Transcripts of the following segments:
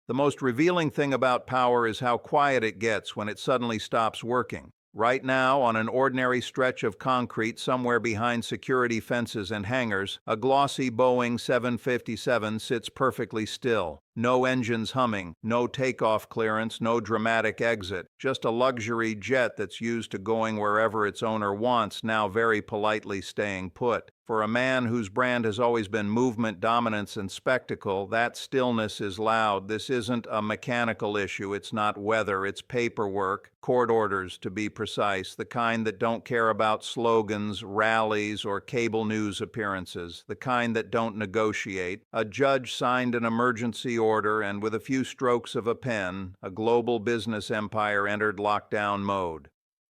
The most revealing thing about power is how quiet it gets when it suddenly stops working. Right now, on an ordinary stretch of concrete somewhere behind security fences and hangars, a glossy Boeing 757 sits perfectly still. No engines humming, no takeoff clearance, no dramatic exit, just a luxury jet that's used to going wherever its owner wants, now very politely staying put. For a man whose brand has always been movement, dominance, and spectacle, that stillness is loud. This isn't a mechanical issue, it's not weather, it's paperwork, court orders to be precise, the kind that don't care about slogans, rallies, or cable news appearances, the kind that don't negotiate. A judge signed an emergency order, and with a few strokes of a pen, a global business empire entered lockdown mode.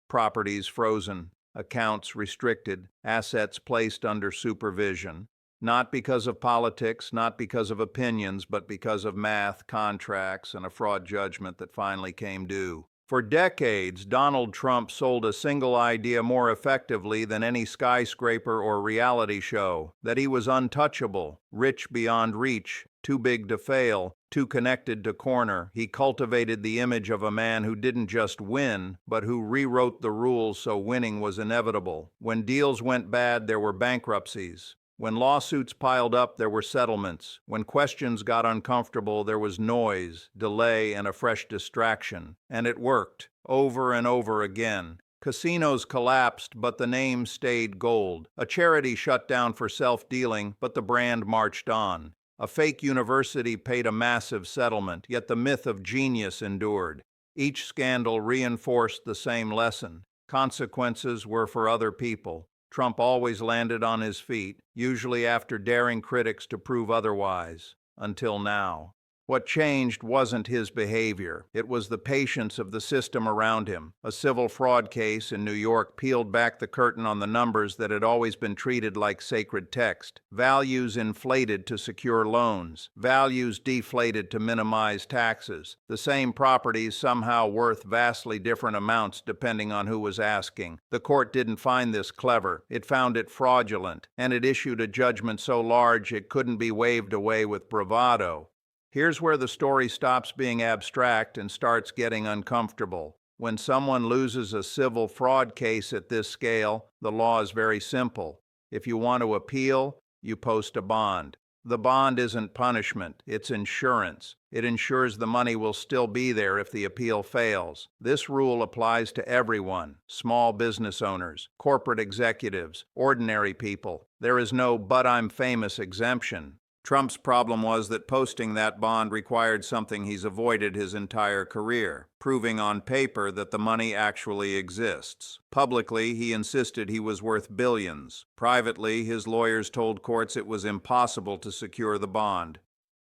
Properties frozen, accounts restricted, assets placed under supervision. Not because of politics, not because of opinions, but because of math, contracts, and a fraud judgment that finally came due. For decades, Donald Trump sold a single idea more effectively than any skyscraper or reality show: that he was untouchable, rich beyond reach, too big to fail, too connected to corner. He cultivated the image of a man who didn't just win, but who rewrote the rules so winning was inevitable. When deals went bad, there were bankruptcies. When lawsuits piled up, there were settlements. When questions got uncomfortable, there was noise, delay, and a fresh distraction. And it worked, over and over again. Casinos collapsed, but the name stayed gold. A charity shut down for self-dealing, but the brand marched on. A fake university paid a massive settlement, yet the myth of genius endured. Each scandal reinforced the same lesson: consequences were for other people. Trump always landed on his feet, usually after daring critics to prove otherwise. Until now. What changed wasn't his behavior. It was the patience of the system around him. A civil fraud case in New York peeled back the curtain on the numbers that had always been treated like sacred text. Values inflated to secure loans. Values deflated to minimize taxes. The same properties somehow worth vastly different amounts depending on who was asking. The court didn't find this clever. It found it fraudulent, and it issued a judgment so large it couldn't be waved away with bravado. Here's where the story stops being abstract and starts getting uncomfortable. When someone loses a civil fraud case at this scale, the law is very simple. If you want to appeal, you post a bond. The bond isn't punishment, it's insurance. It ensures the money will still be there if the appeal fails. This rule applies to everyone: small business owners, corporate executives, ordinary people. There is no "but I'm famous" exemption. Trump's problem was that posting that bond required something he's avoided his entire career: proving on paper that the money actually exists. Publicly, he insisted he was worth billions. Privately, his lawyers told courts it was impossible to secure the bond.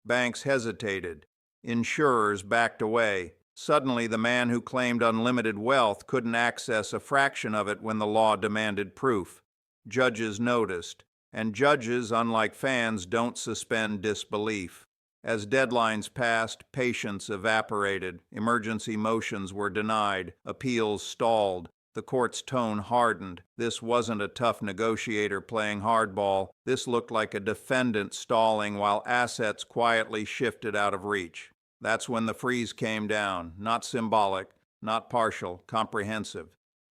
Banks hesitated. Insurers backed away. Suddenly, the man who claimed unlimited wealth couldn't access a fraction of it when the law demanded proof. Judges noticed. And judges, unlike fans, don't suspend disbelief. As deadlines passed, patience evaporated. Emergency motions were denied. Appeals stalled. The court's tone hardened. This wasn't a tough negotiator playing hardball. This looked like a defendant stalling while assets quietly shifted out of reach. That's when the freeze came down. Not symbolic, not partial, comprehensive.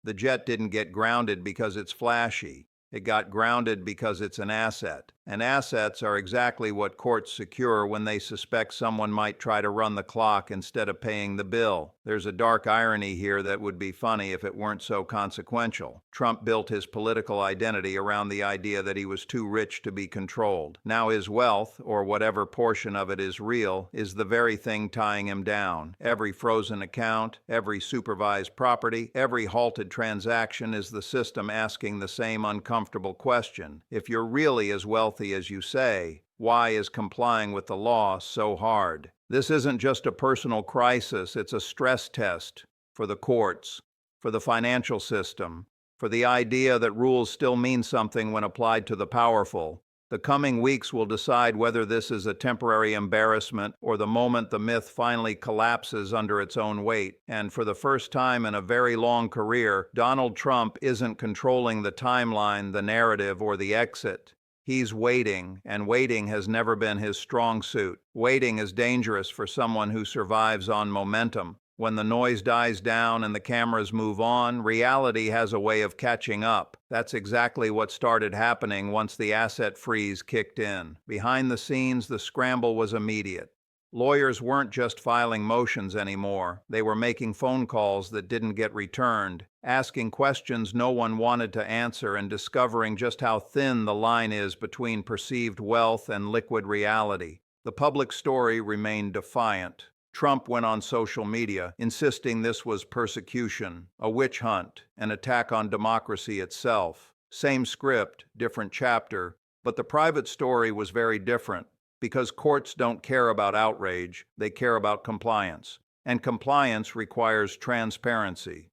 The jet didn't get grounded because it's flashy. It got grounded because it's an asset. And assets are exactly what courts secure when they suspect someone might try to run the clock instead of paying the bill. There's a dark irony here that would be funny if it weren't so consequential. Trump built his political identity around the idea that he was too rich to be controlled. Now his wealth, or whatever portion of it is real, is the very thing tying him down. Every frozen account, every supervised property, every halted transaction is the system asking the same uncomfortable question: if you're really as wealthy as you say, why is complying with the law so hard? This isn't just a personal crisis, it's a stress test for the courts, for the financial system, for the idea that rules still mean something when applied to the powerful. The coming weeks will decide whether this is a temporary embarrassment or the moment the myth finally collapses under its own weight. And for the first time in a very long career, Donald Trump isn't controlling the timeline, the narrative, or the exit. He's waiting, and waiting has never been his strong suit. Waiting is dangerous for someone who survives on momentum. When the noise dies down and the cameras move on, reality has a way of catching up. That's exactly what started happening once the asset freeze kicked in. Behind the scenes, the scramble was immediate. Lawyers weren't just filing motions anymore. They were making phone calls that didn't get returned, asking questions no one wanted to answer, and discovering just how thin the line is between perceived wealth and liquid reality. The public story remained defiant. Trump went on social media, insisting this was persecution, a witch hunt, an attack on democracy itself. Same script, different chapter, but the private story was very different. Because courts don't care about outrage, they care about compliance. And compliance requires transparency.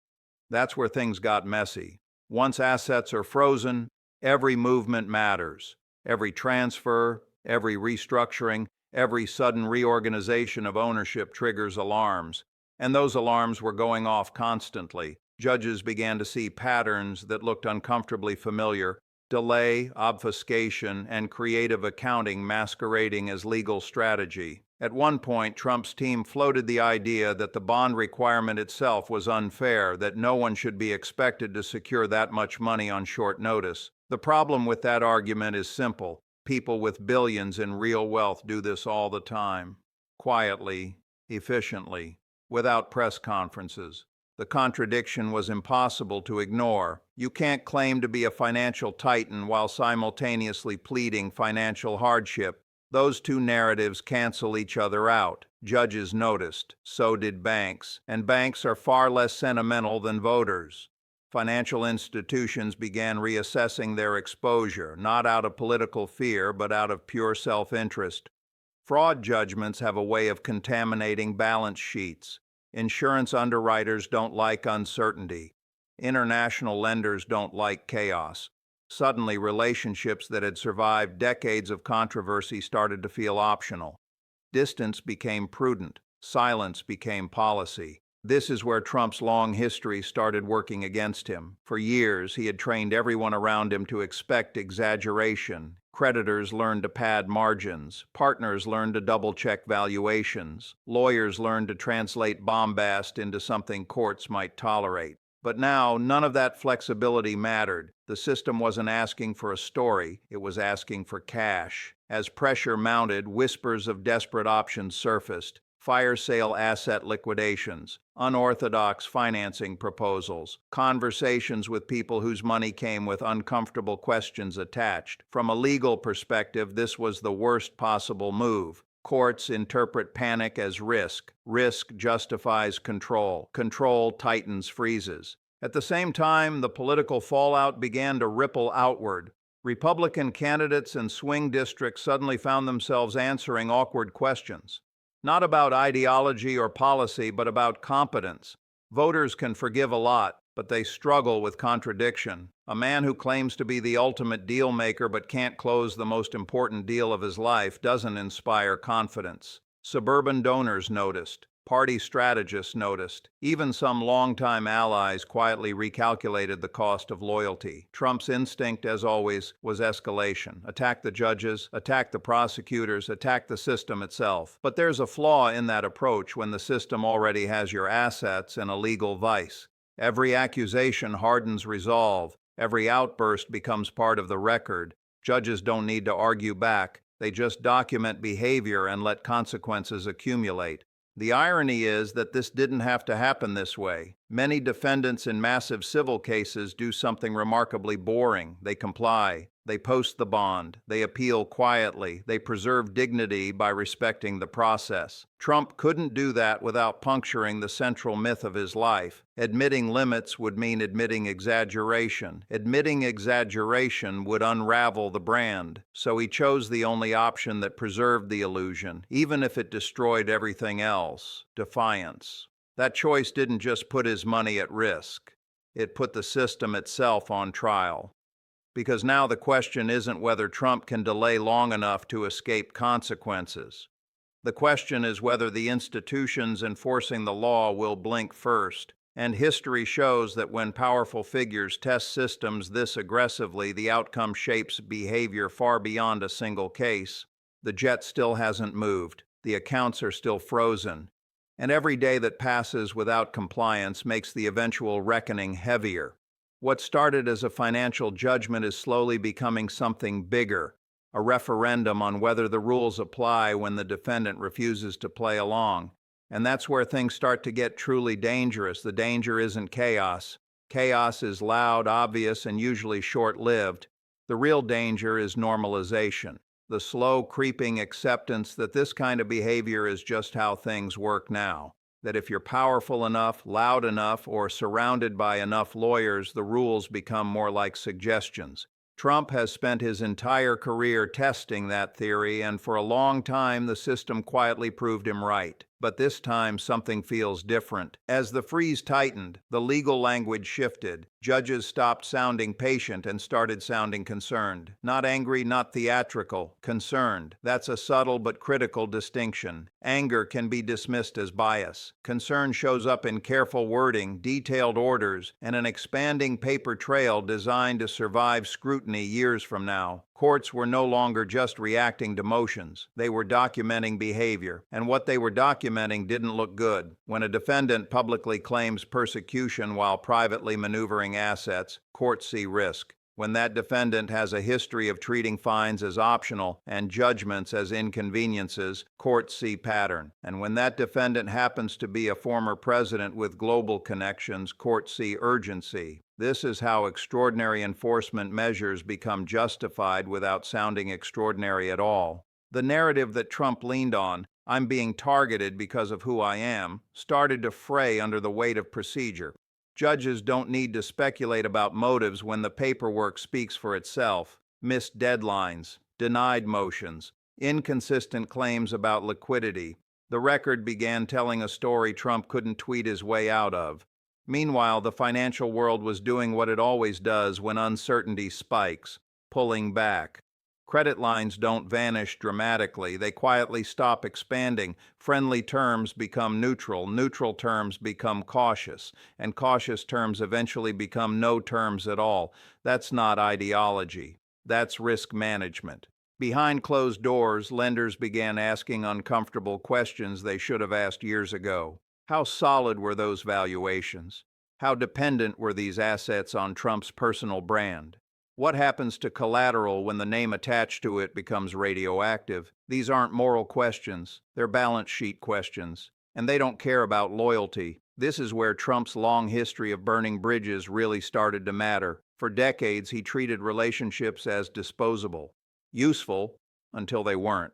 That's where things got messy. Once assets are frozen, every movement matters. Every transfer, every restructuring, every sudden reorganization of ownership triggers alarms. And those alarms were going off constantly. Judges began to see patterns that looked uncomfortably familiar. Delay, obfuscation, and creative accounting masquerading as legal strategy. At one point, Trump's team floated the idea that the bond requirement itself was unfair, that no one should be expected to secure that much money on short notice. The problem with that argument is simple. People with billions in real wealth do this all the time. Quietly, efficiently, without press conferences. The contradiction was impossible to ignore. You can't claim to be a financial titan while simultaneously pleading financial hardship. Those two narratives cancel each other out. Judges noticed, so did banks, and banks are far less sentimental than voters. Financial institutions began reassessing their exposure, not out of political fear, but out of pure self-interest. Fraud judgments have a way of contaminating balance sheets. Insurance underwriters don't like uncertainty. International lenders don't like chaos. Suddenly, relationships that had survived decades of controversy started to feel optional. Distance became prudent. Silence became policy. This is where Trump's long history started working against him. For years, he had trained everyone around him to expect exaggeration. Creditors learned to pad margins. Partners learned to double-check valuations. Lawyers learned to translate bombast into something courts might tolerate. But now, none of that flexibility mattered. The system wasn't asking for a story, it was asking for cash. As pressure mounted, whispers of desperate options surfaced. Fire sale asset liquidations, unorthodox financing proposals, conversations with people whose money came with uncomfortable questions attached. From a legal perspective, this was the worst possible move. Courts interpret panic as risk. Risk justifies control. Control tightens freezes. At the same time, the political fallout began to ripple outward. Republican candidates and swing districts suddenly found themselves answering awkward questions. Not about ideology or policy, but about competence. Voters can forgive a lot, but they struggle with contradiction. A man who claims to be the ultimate deal maker but can't close the most important deal of his life doesn't inspire confidence. Suburban donors noticed. Party strategists noticed. Even some longtime allies quietly recalculated the cost of loyalty. Trump's instinct, as always, was escalation. Attack the judges, attack the prosecutors, attack the system itself. But there's a flaw in that approach when the system already has your assets in a legal vice. Every accusation hardens resolve. Every outburst becomes part of the record. Judges don't need to argue back. They just document behavior and let consequences accumulate. The irony is that this didn't have to happen this way. Many defendants in massive civil cases do something remarkably boring. They comply. They post the bond. They appeal quietly. They preserve dignity by respecting the process. Trump couldn't do that without puncturing the central myth of his life. Admitting limits would mean admitting exaggeration. Admitting exaggeration would unravel the brand. So he chose the only option that preserved the illusion, even if it destroyed everything else: defiance. That choice didn't just put his money at risk. It put the system itself on trial. Because now the question isn't whether Trump can delay long enough to escape consequences. The question is whether the institutions enforcing the law will blink first. And history shows that when powerful figures test systems this aggressively, the outcome shapes behavior far beyond a single case. The jet still hasn't moved, the accounts are still frozen, and every day that passes without compliance makes the eventual reckoning heavier. What started as a financial judgment is slowly becoming something bigger, a referendum on whether the rules apply when the defendant refuses to play along. And that's where things start to get truly dangerous. The danger isn't chaos. Chaos is loud, obvious, and usually short-lived. The real danger is normalization, the slow, creeping acceptance that this kind of behavior is just how things work now. That if you're powerful enough, loud enough, or surrounded by enough lawyers, the rules become more like suggestions. Trump has spent his entire career testing that theory, and for a long time the system quietly proved him right. But this time something feels different. As the freeze tightened, the legal language shifted. Judges stopped sounding patient and started sounding concerned. Not angry, not theatrical, concerned. That's a subtle but critical distinction. Anger can be dismissed as bias. Concern shows up in careful wording, detailed orders, and an expanding paper trail designed to survive scrutiny years from now. Courts were no longer just reacting to motions. They were documenting behavior, and what they were documenting didn't look good. When a defendant publicly claims persecution while privately maneuvering assets, courts see risk. When that defendant has a history of treating fines as optional and judgments as inconveniences, courts see pattern. And when that defendant happens to be a former president with global connections, courts see urgency. This is how extraordinary enforcement measures become justified without sounding extraordinary at all. The narrative that Trump leaned on, "I'm being targeted because of who I am," started to fray under the weight of procedure. Judges don't need to speculate about motives when the paperwork speaks for itself. Missed deadlines, denied motions, inconsistent claims about liquidity. The record began telling a story Trump couldn't tweet his way out of. Meanwhile, the financial world was doing what it always does when uncertainty spikes, pulling back. Credit lines don't vanish dramatically. They quietly stop expanding. Friendly terms become neutral. Neutral terms become cautious. And cautious terms eventually become no terms at all. That's not ideology. That's risk management. Behind closed doors, lenders began asking uncomfortable questions they should have asked years ago. How solid were those valuations? How dependent were these assets on Trump's personal brand? What happens to collateral when the name attached to it becomes radioactive? These aren't moral questions, they're balance sheet questions. And they don't care about loyalty. This is where Trump's long history of burning bridges really started to matter. For decades, he treated relationships as disposable. Useful, until they weren't.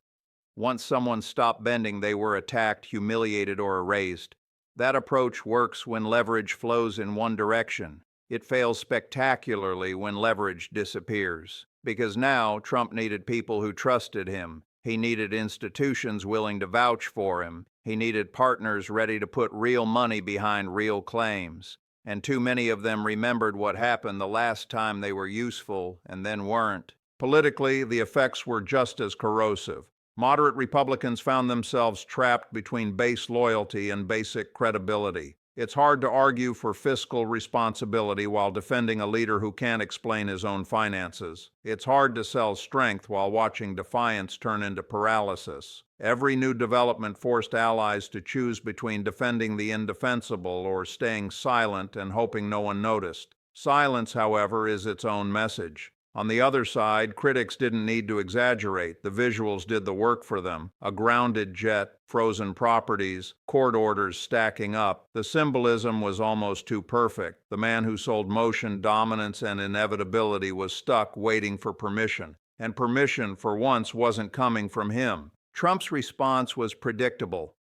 Once someone stopped bending, they were attacked, humiliated, or erased. That approach works when leverage flows in one direction. It fails spectacularly when leverage disappears. Because now, Trump needed people who trusted him. He needed institutions willing to vouch for him. He needed partners ready to put real money behind real claims. And too many of them remembered what happened the last time they were useful and then weren't. Politically, the effects were just as corrosive. Moderate Republicans found themselves trapped between base loyalty and basic credibility. It's hard to argue for fiscal responsibility while defending a leader who can't explain his own finances. It's hard to sell strength while watching defiance turn into paralysis. Every new development forced allies to choose between defending the indefensible or staying silent and hoping no one noticed. Silence, however, is its own message. On the other side, critics didn't need to exaggerate. The visuals did the work for them. A grounded jet, frozen properties, court orders stacking up. The symbolism was almost too perfect. The man who sold motion, dominance, and inevitability was stuck waiting for permission. And permission, for once, wasn't coming from him. Trump's response was predictable.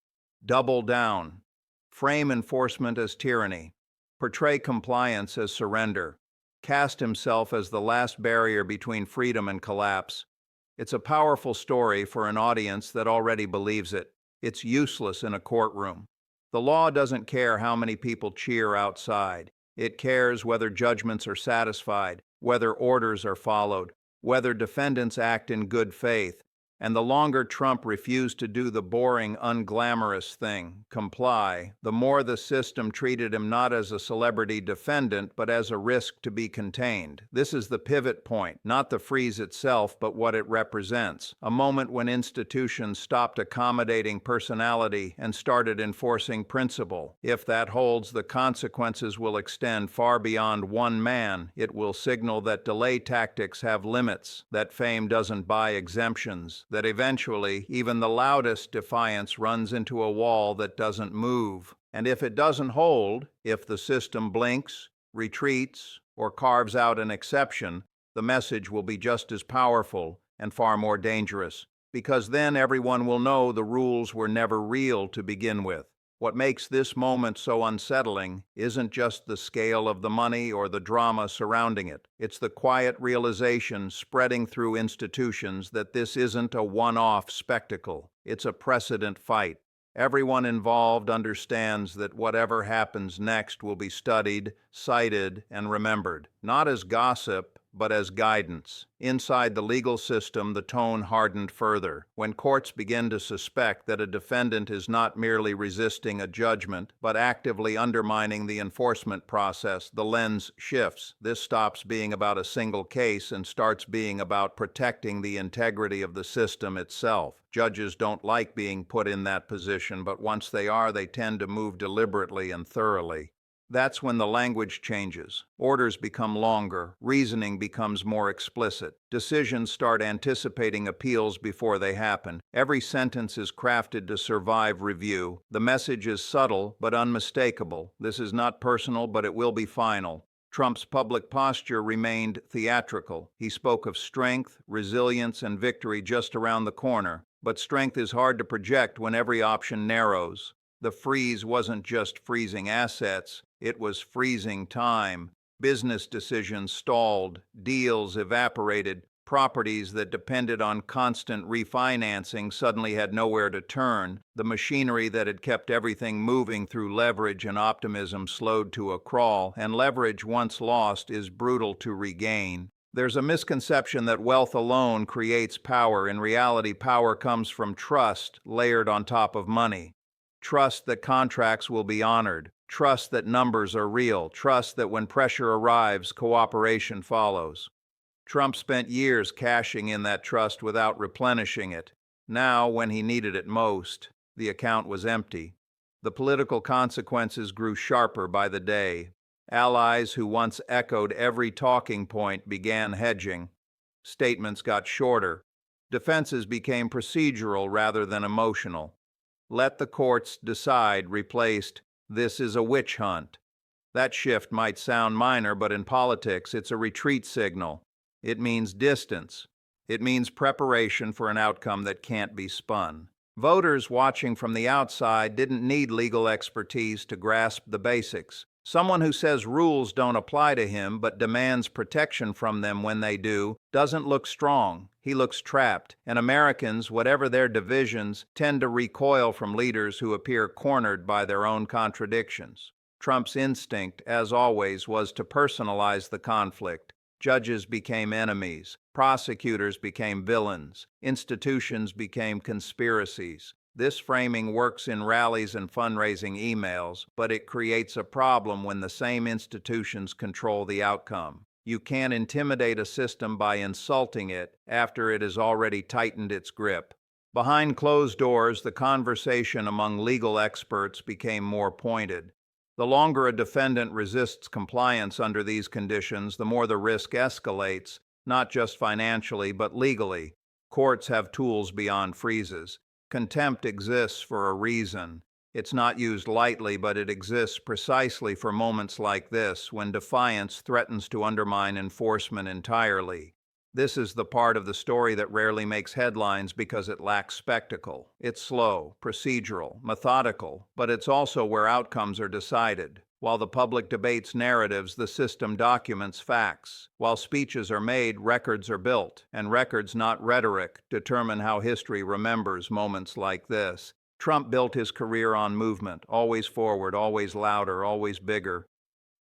Double down. Frame enforcement as tyranny. Portray compliance as surrender. Cast himself as the last barrier between freedom and collapse. It's a powerful story for an audience that already believes it. It's useless in a courtroom. The law doesn't care how many people cheer outside. It cares whether judgments are satisfied, whether orders are followed, whether defendants act in good faith. And the longer Trump refused to do the boring, unglamorous thing, comply, the more the system treated him not as a celebrity defendant, but as a risk to be contained. This is the pivot point, not the freeze itself, but what it represents. A moment when institutions stopped accommodating personality and started enforcing principle. If that holds, the consequences will extend far beyond one man. It will signal that delay tactics have limits, that fame doesn't buy exemptions, that eventually even the loudest defiance runs into a wall that doesn't move. And if it doesn't hold, if the system blinks, retreats, or carves out an exception, the message will be just as powerful and far more dangerous, because then everyone will know the rules were never real to begin with. What makes this moment so unsettling isn't just the scale of the money or the drama surrounding it. It's the quiet realization spreading through institutions that this isn't a one-off spectacle. It's a precedent fight. Everyone involved understands that whatever happens next will be studied, cited, and remembered, not as gossip, but as guidance. Inside the legal system, the tone hardened further. When courts begin to suspect that a defendant is not merely resisting a judgment, but actively undermining the enforcement process, the lens shifts. This stops being about a single case and starts being about protecting the integrity of the system itself. Judges don't like being put in that position, but once they are, they tend to move deliberately and thoroughly. That's when the language changes. Orders become longer, reasoning becomes more explicit. Decisions start anticipating appeals before they happen. Every sentence is crafted to survive review. The message is subtle but unmistakable. This is not personal, but it will be final. Trump's public posture remained theatrical. He spoke of strength, resilience, and victory just around the corner. But strength is hard to project when every option narrows. The freeze wasn't just freezing assets, it was freezing time. Business decisions stalled, deals evaporated, properties that depended on constant refinancing suddenly had nowhere to turn. The machinery that had kept everything moving through leverage and optimism slowed to a crawl, and leverage once lost is brutal to regain. There's a misconception that wealth alone creates power. In reality, power comes from trust layered on top of money. Trust that contracts will be honored. Trust that numbers are real. Trust that when pressure arrives, cooperation follows. Trump spent years cashing in that trust without replenishing it. Now, when he needed it most, the account was empty. The political consequences grew sharper by the day. Allies who once echoed every talking point began hedging. Statements got shorter. Defenses became procedural rather than emotional. Let the courts decide replaced, "This is a witch hunt." That shift might sound minor, but in politics it's a retreat signal. It means distance. It means preparation for an outcome that can't be spun. Voters watching from the outside didn't need legal expertise to grasp the basics. Someone who says rules don't apply to him but demands protection from them when they do doesn't look strong. He looks trapped. And Americans, whatever their divisions, tend to recoil from leaders who appear cornered by their own contradictions. Trump's instinct, as always, was to personalize the conflict. Judges became enemies. Prosecutors became villains. Institutions became conspiracies. This framing works in rallies and fundraising emails, but it creates a problem when the same institutions control the outcome. You can't intimidate a system by insulting it after it has already tightened its grip. Behind closed doors, the conversation among legal experts became more pointed. The longer a defendant resists compliance under these conditions, the more the risk escalates, not just financially, but legally. Courts have tools beyond freezes. Contempt exists for a reason. It's not used lightly, but it exists precisely for moments like this, when defiance threatens to undermine enforcement entirely. This is the part of the story that rarely makes headlines because it lacks spectacle. It's slow, procedural, methodical, but it's also where outcomes are decided. While the public debates narratives, the system documents facts. While speeches are made, records are built. And records, not rhetoric, determine how history remembers moments like this. Trump built his career on movement, always forward, always louder, always bigger.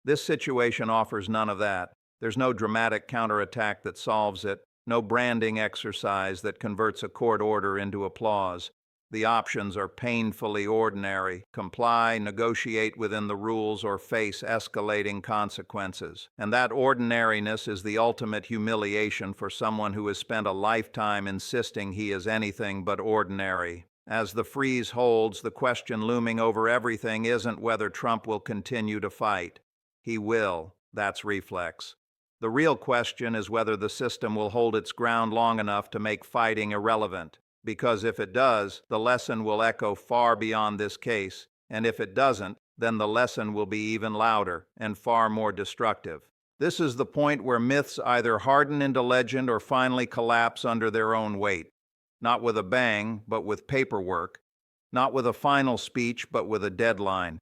This situation offers none of that. There's no dramatic counterattack that solves it. no branding exercise that converts a court order into applause. The options are painfully ordinary: comply, negotiate within the rules, or face escalating consequences. And that ordinariness is the ultimate humiliation for someone who has spent a lifetime insisting he is anything but ordinary. As the freeze holds, the question looming over everything isn't whether Trump will continue to fight. He will. That's reflex. The real question is whether the system will hold its ground long enough to make fighting irrelevant. Because if it does, the lesson will echo far beyond this case, and if it doesn't, then the lesson will be even louder and far more destructive. This is the point where myths either harden into legend or finally collapse under their own weight. Not with a bang, but with paperwork. Not with a final speech, but with a deadline.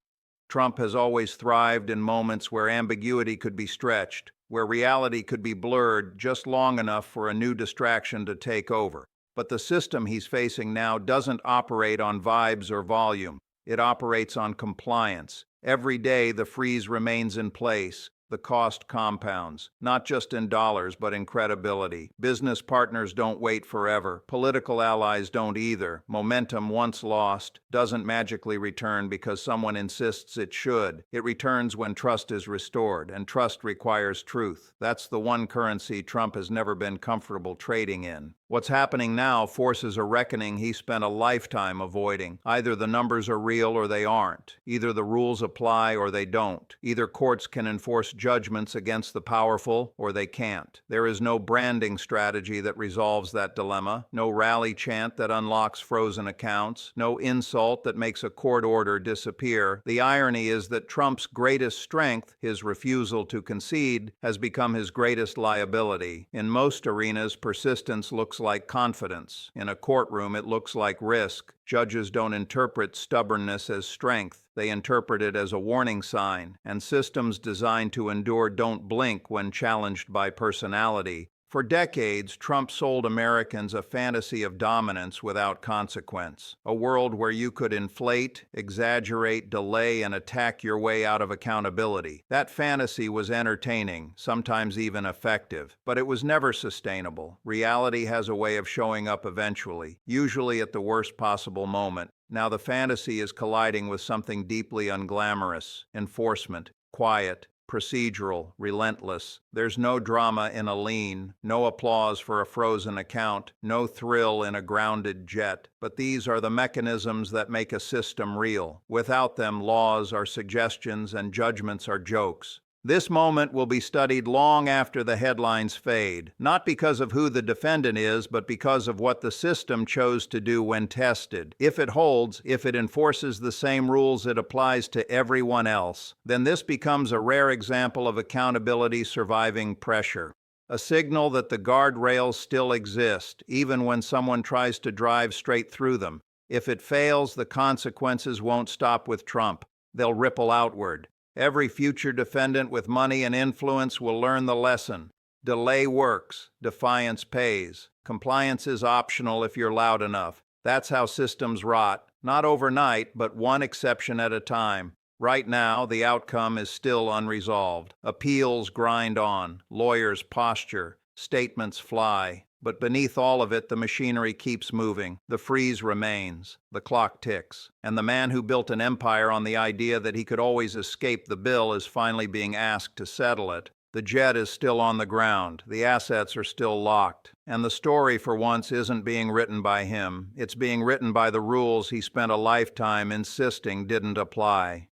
Trump has always thrived in moments where ambiguity could be stretched, where reality could be blurred just long enough for a new distraction to take over. But the system he's facing now doesn't operate on vibes or volume. It operates on compliance. Every day the freeze remains in place. The cost compounds, not just in dollars, but in credibility. Business partners don't wait forever. Political allies don't either. Momentum, once lost, doesn't magically return because someone insists it should. It returns when trust is restored, and trust requires truth. That's the one currency Trump has never been comfortable trading in. What's happening now forces a reckoning he spent a lifetime avoiding. Either the numbers are real or they aren't. Either the rules apply or they don't. Either courts can enforce judgments against the powerful or they can't. There is no branding strategy that resolves that dilemma, no rally chant that unlocks frozen accounts, no insult that makes a court order disappear. The irony is that Trump's greatest strength, his refusal to concede, has become his greatest liability. In most arenas, persistence looks like confidence. In a courtroom, it looks like risk. Judges don't interpret stubbornness as strength. They interpret it as a warning sign. And systems designed to endure don't blink when challenged by personality. For decades, Trump sold Americans a fantasy of dominance without consequence. A world where you could inflate, exaggerate, delay, and attack your way out of accountability. That fantasy was entertaining, sometimes even effective, but it was never sustainable. Reality has a way of showing up eventually, usually at the worst possible moment. Now the fantasy is colliding with something deeply unglamorous: enforcement, quiet, procedural, relentless. There's no drama in a lean, no applause for a frozen account, no thrill in a grounded jet. But these are the mechanisms that make a system real. Without them, laws are suggestions and judgments are jokes. This moment will be studied long after the headlines fade, not because of who the defendant is, but because of what the system chose to do when tested. If it holds, if it enforces the same rules it applies to everyone else, then this becomes a rare example of accountability surviving pressure. A signal that the guardrails still exist, even when someone tries to drive straight through them. If it fails, the consequences won't stop with Trump. They'll ripple outward. Every future defendant with money and influence will learn the lesson. Delay works. Defiance pays. Compliance is optional if you're loud enough. That's how systems rot. Not overnight, but one exception at a time. Right now, the outcome is still unresolved. Appeals grind on. Lawyers posture. Statements fly. But beneath all of it, the machinery keeps moving. The freeze remains. The clock ticks. And the man who built an empire on the idea that he could always escape the bill is finally being asked to settle it. The jet is still on the ground. The assets are still locked. And the story, for once, isn't being written by him. It's being written by the rules he spent a lifetime insisting didn't apply.